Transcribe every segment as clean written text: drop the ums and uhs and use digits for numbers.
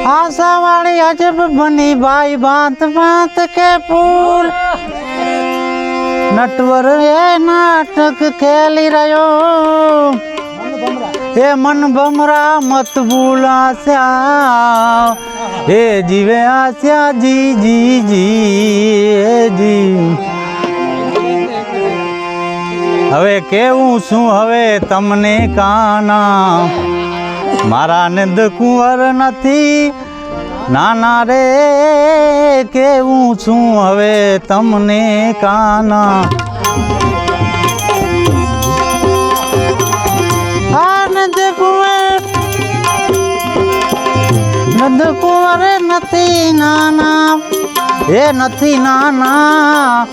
आशा वाली अजब बनी भाई बात बात के फूल नटवर ये नाटक खेली रहो ये मन भमरा मत भूल आस्या हे जीवे आस्या जी जी जी जी હવે કેવું શું હવે તમને કાના મારા નંદ કુંવર નથી નાના રે કેવું છું હવે તમને કાના નંદ કુંવર નથી નાના એ નથી નાના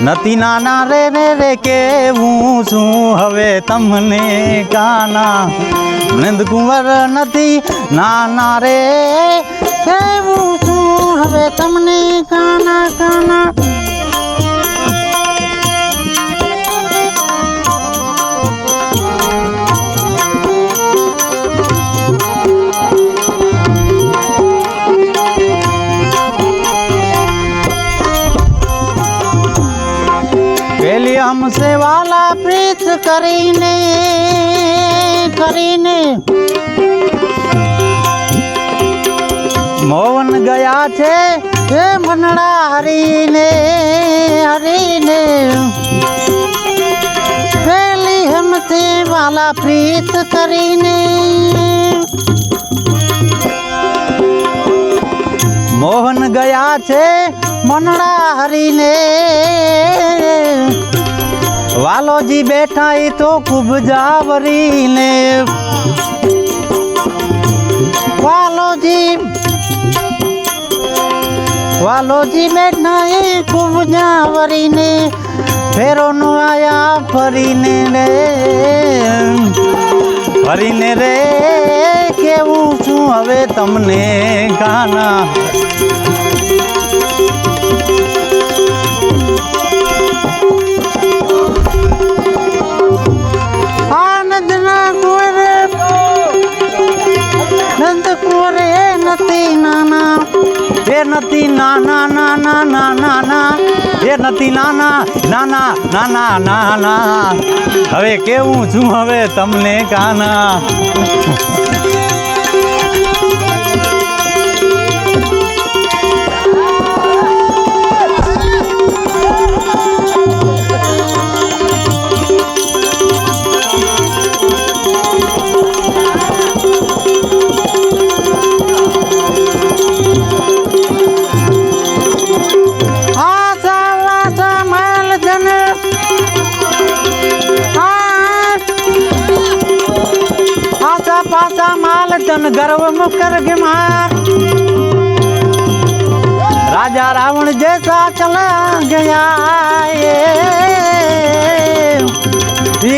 નથી નાના રે રે રે કેવું છું હવે તમને કાના નંદ કુંવર નથી નાના રે કેવું છું હવે તમને કાના કાના हमसे वाला प्रीत करीने करीने मोहन गया छे हे मनड़ा हरीने हरीने पहली हमसे वाला प्रीत करीने मोहन गया छे मनड़ा हरीने वालोजी बैठा ही तो खूब जावरी ने वालोजी बैठा ही खूब जावरी ने फेरो नु आया फरीने रे केवू छू हवे तमने गाना नंद कुंवर नती नाना ये नती नाना नाना नाना ना ये नती नाना नाना नाना नाना हवे केवू छू हवे तमने काना पासा माल जन गर्व मुकर गिमार राजा रावण जैसा चला गया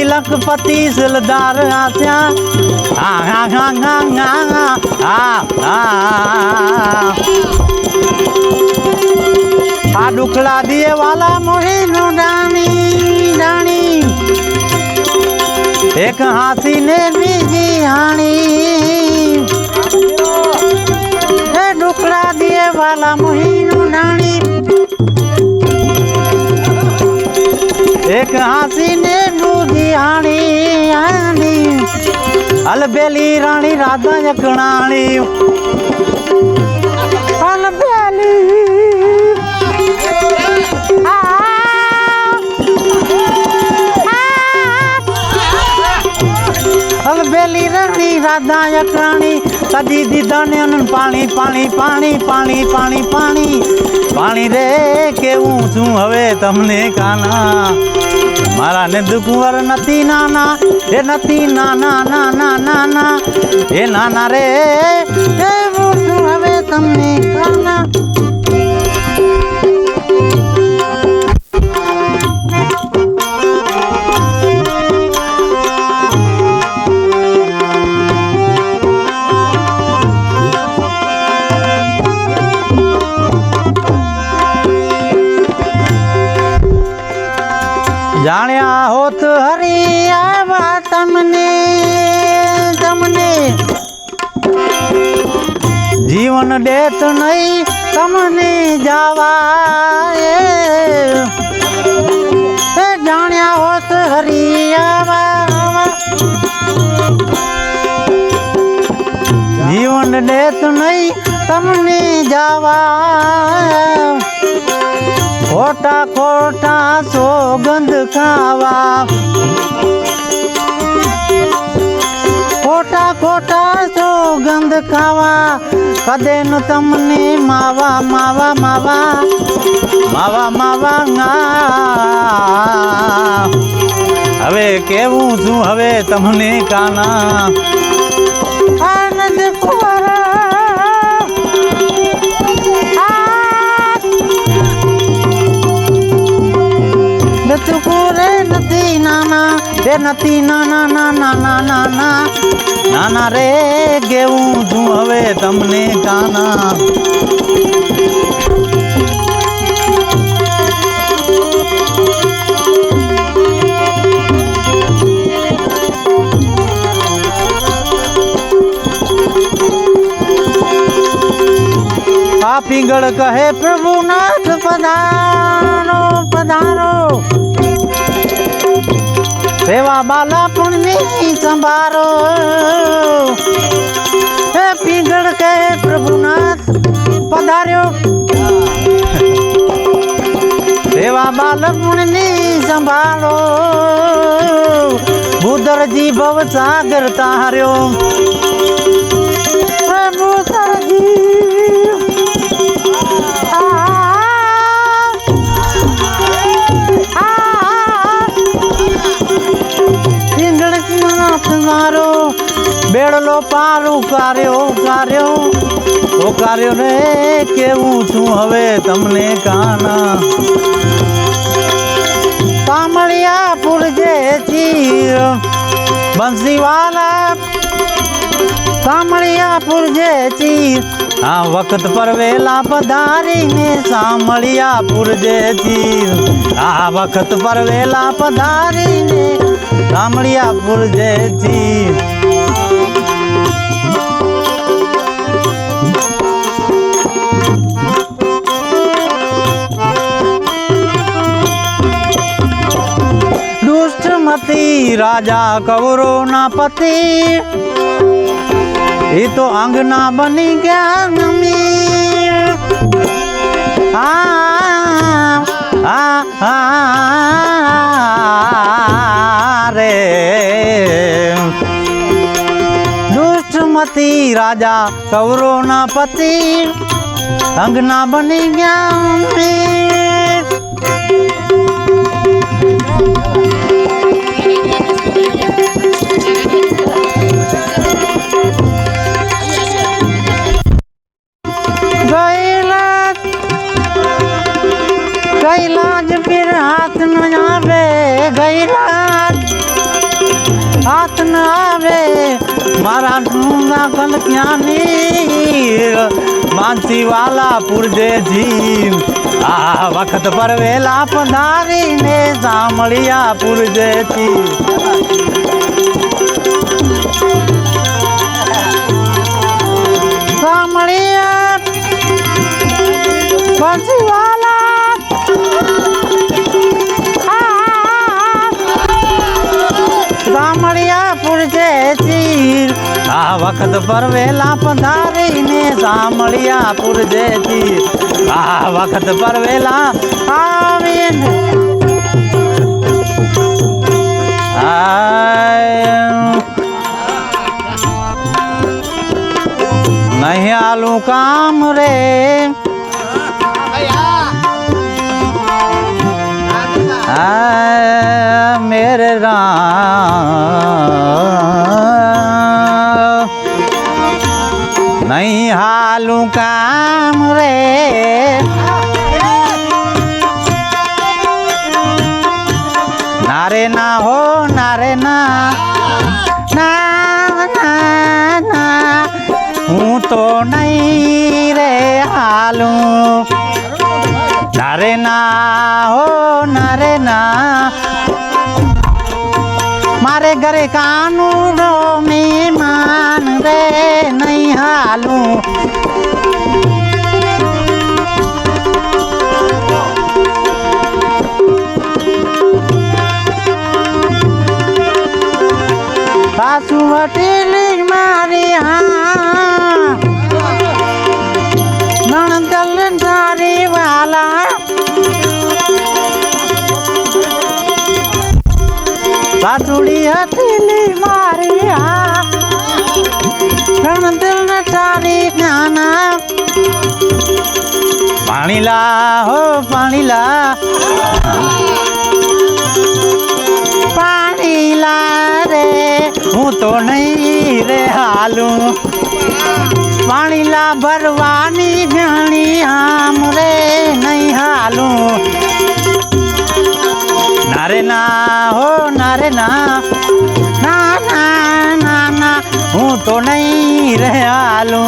लखपति सिलदार आस्या आ दुखड़ा दिए वाला मोहिनो डानी डानी एक हाथी ने बीजी हानी डुकड़ा दिए वाला मोहिनू नानी एक हाथी ने बीजी हानी हानी अलबेली रानी राधा जकड़ानी अलबेली अलबेली रानी राधा जकड़ानी कदी दीदा ने पानी पानी पानी पानी पानी पानी पानी रे केवू छू हवे तमने काना मारा नंद कुंवर नती नाना ए नती नाना नाना नाना ए नाना रे केवू छू हवे तमने काना जाण्या होत हरी आवा तमने तमने जीव જીવન દેત નહીં તમને જવા જાણ્યા હોત હરિયાવા જીવન દેત નહીં તમને જવા ખોટા ખોટા સોગંધ ખાવા ખોટા ખોટા સોગંધ ખાવા કદે ન તમને માવા માવા માવા માવા માવા હવે કેવું છું હવે તમને કાના આનંદ કુરે નથી નાના રે નથી નાના નાના નાના નાના રે કેવું છું હવે તમને કાના આ પિંગળ કહે પ્રભુનાથ પધારો પધારો સેવા બાલા પુણ્યની સંભારો હે પિંગળ કહે પ્રભુનાથ પધાર્યો સેવા બાલ પુણ્યની સંભાળો ભૂધરજી ભવ સાગર તાર્યો ભૂધરજી મારો બેડલો પારું કાર્યો કાર્યો ઓ કાર્યો રે કેવું છું હવે તમને કાના કામળિયા પુરજે ચીર બંસીવાલા કામળિયા પુરજે ચીર આ વખત પર વેલા પધારીને સામળિયા પુરજે ચીર આ વખત પર વેલા પધારીને સામળિયા પુરજે ચીર દુષ્ટમતી રાજા કૌરો ના પતિ એ તો અંગના બની ગયા નમી રે દુષ્ટમતી રાજા કૌરો ના પતિ અંગના બની ગયા गैलाज फिर हाथ न आवे गैलाज हाथ न आवे मारा ढूंगा कल क्या नीर मानसी वाला पुरजे जी आ वक्त पर वेला पधारी ने सामड़िया पुरजे जी सामड़िया मानसी वाला સામળિયા પુરજે ચીર આ વખત પર વેલા પધારીને સામળિયા પુરજે ચીર આ વખત પર વેલા આવીને નહીં આલું કામ રે मेरे राम नहीं हालू काम रे नारे ना हो नारे ना ना ना ना हूँ तो नहीं रे हालू नारे ना हो नारे ना मारे घरे कानूनो में मान रे नहीं हालू पानी ला हो पानी ला, पानी ला रे हूँ तो नहीं रे हालू, पानी ला भरवानी घणी आम रे नहीं हालू। नारे ना हो नारे ना, ना ना ना ना हूँ तो नहीं रे हालू।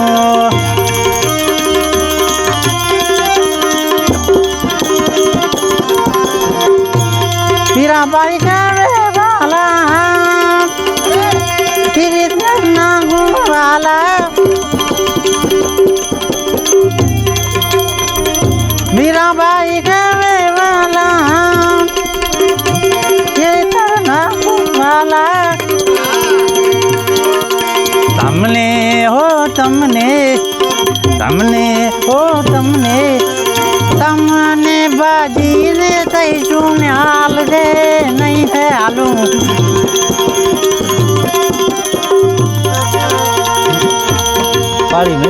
मीरा बाई करे वाला तेरे नाम वाला, मीरा बाई करे वाला तेरे नाम वाला। तमने हो तमने, तमने हो तमने, तमने बाजी ने तई चुन्याल रे नहीं है आलू। पारी में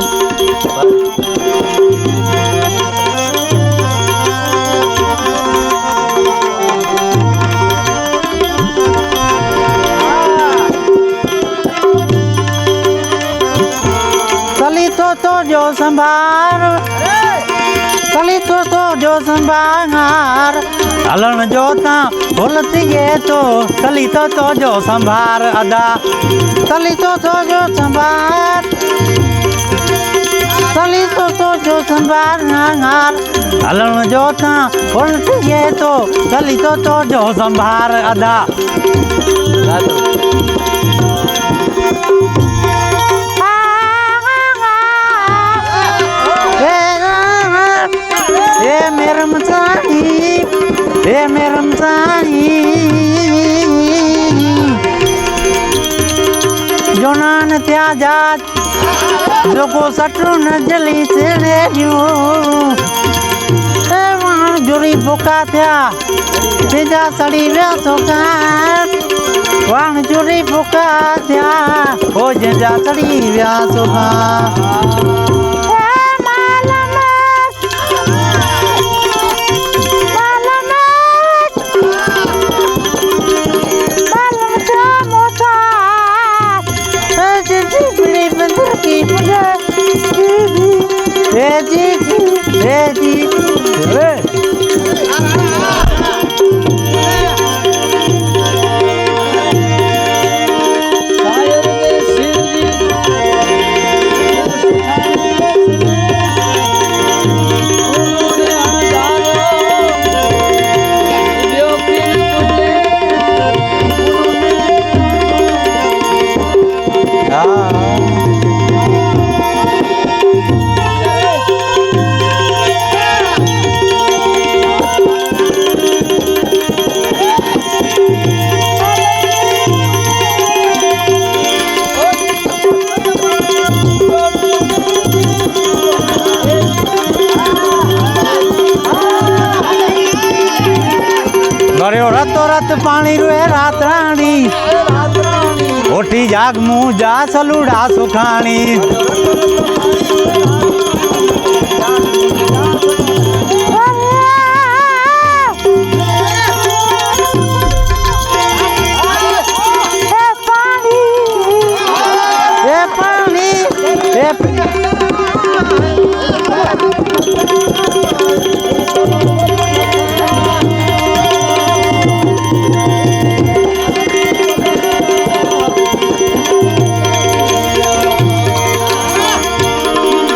चली तो जो संभार, चली तो जो संभार, हलन जोता भूलती है तो चली तो जो संभार अदा, चली तो जो संभार, चली तो जो संभार हार, हलन जोता भूलती है तो चली तो जो संभार अदा। ए मेरा मचानी, ए मेरा मचानी, जो नान त्या जात जो को सटरू न जली तेरे जो, ए वहाँ जुरी बुका त्या तेजा सड़ी व्यासो का, वहाँ जुरी बुका त्या हो जेजा सड़ी व्यासो का। रातो रात पानी रुए रात रानी, ओठी जाग मुँह जा सलूड़ा सुखानी।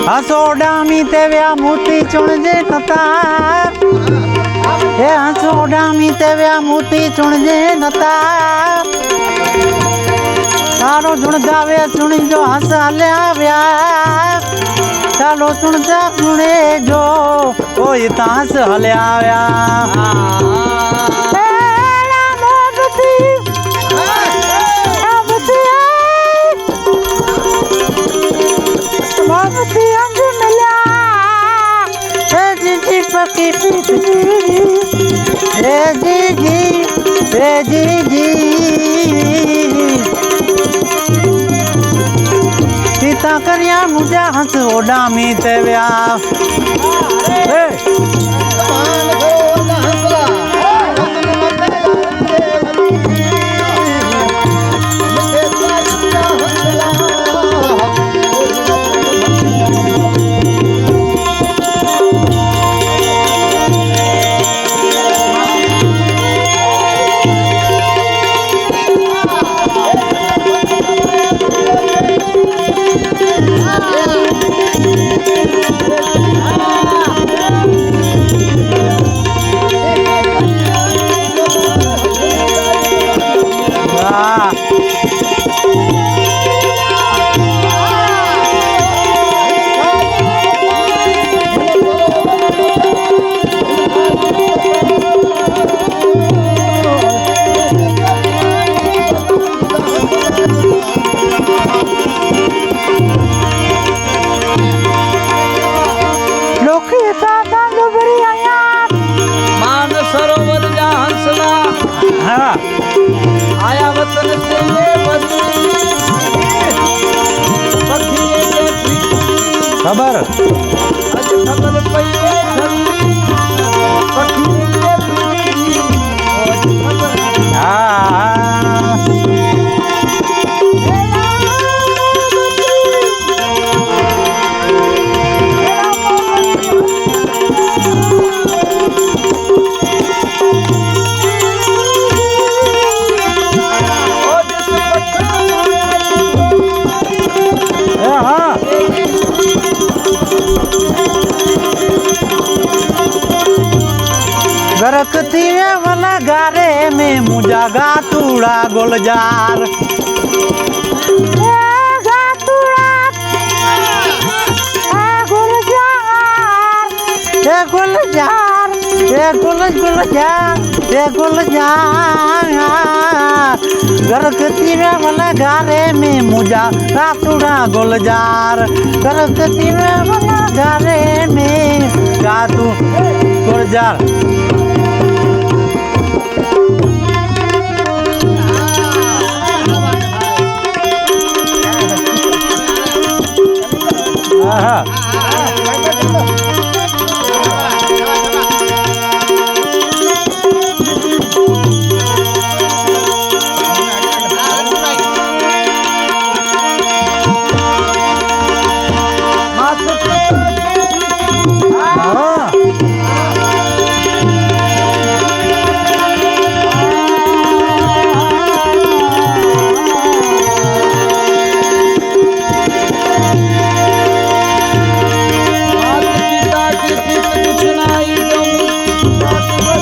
हसोडामी तेव्या मोती चुणजे नता, हे हसोडामी तेव्या मोती चुणजे नता, तारो चुणजावे चुणी जो हस हल्या, तारो चुणजा चुणे जो कोई तास हल्या। ता करिया मुझे हंस ओडा मी ते व्या आया वतन तेरे खबर खबर गरकती वाला गारे में मुझा गातूड़ा गोलजार गरकती वाला गारे में मुझा गातूड़ा गोलजार गरकती वाला गारे में गातू गोलजार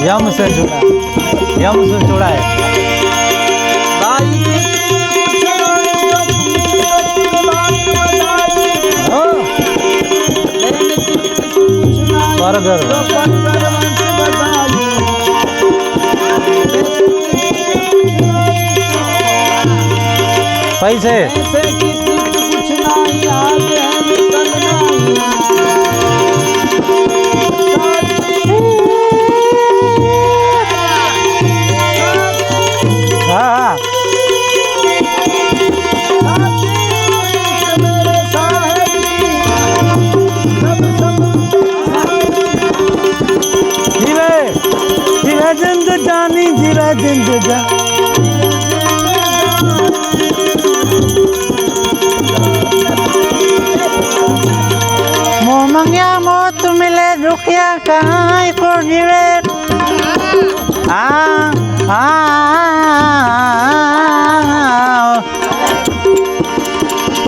यम से जुड़ा है बर्गर पैसे जिंद जा मोह मंगिया मौत मिले दुखिया कहाँ को जीवे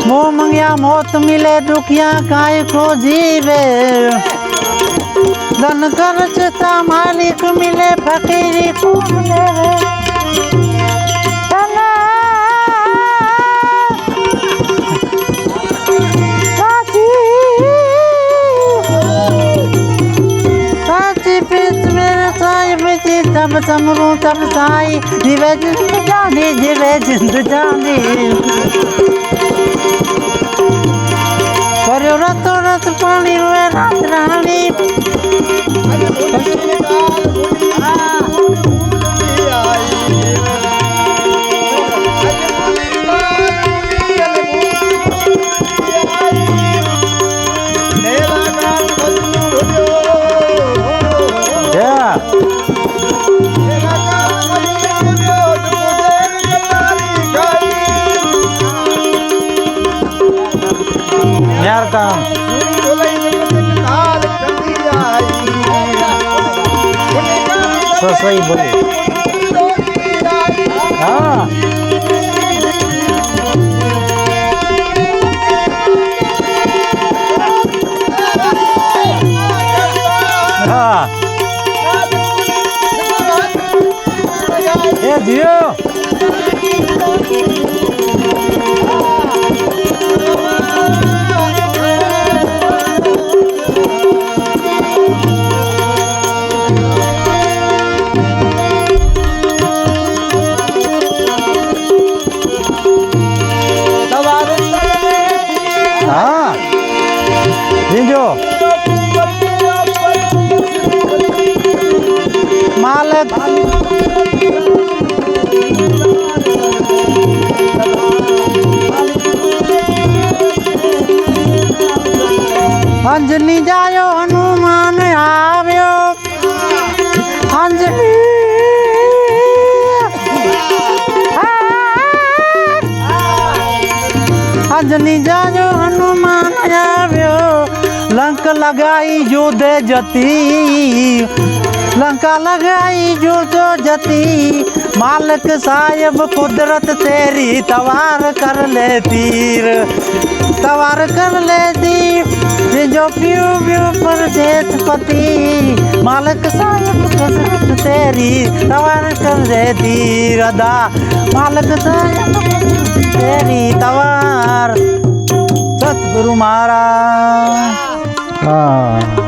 मोह मंगिया मौत मिले दुखिया कहाँ को जीवे धन खर्चता मालिक मिले फकीरी को मिले तब समरू तब साई जीवे जिंद जानी पर रतो रत पानी हुए रात रानी यार काम तो सही बोले हाँ हाँ ये जियो हाँ जिंजो मालक अंजनी जायो हनुमान आव्यो अंजनी अंजनी जायो हनुमान आव्यो लंक लगाई जो दे जती लंका लगाई जो तो जती मालक साहिब कुदरत तेरी तवार कर ले तीर तवार कर ले दी जो प्यू प्यू परदेश पति मालक साहिब कुदरत तेरी तवार कर ले तीर अदा मालक साहिब तेरी तवार सतगुरु महाराज हाँ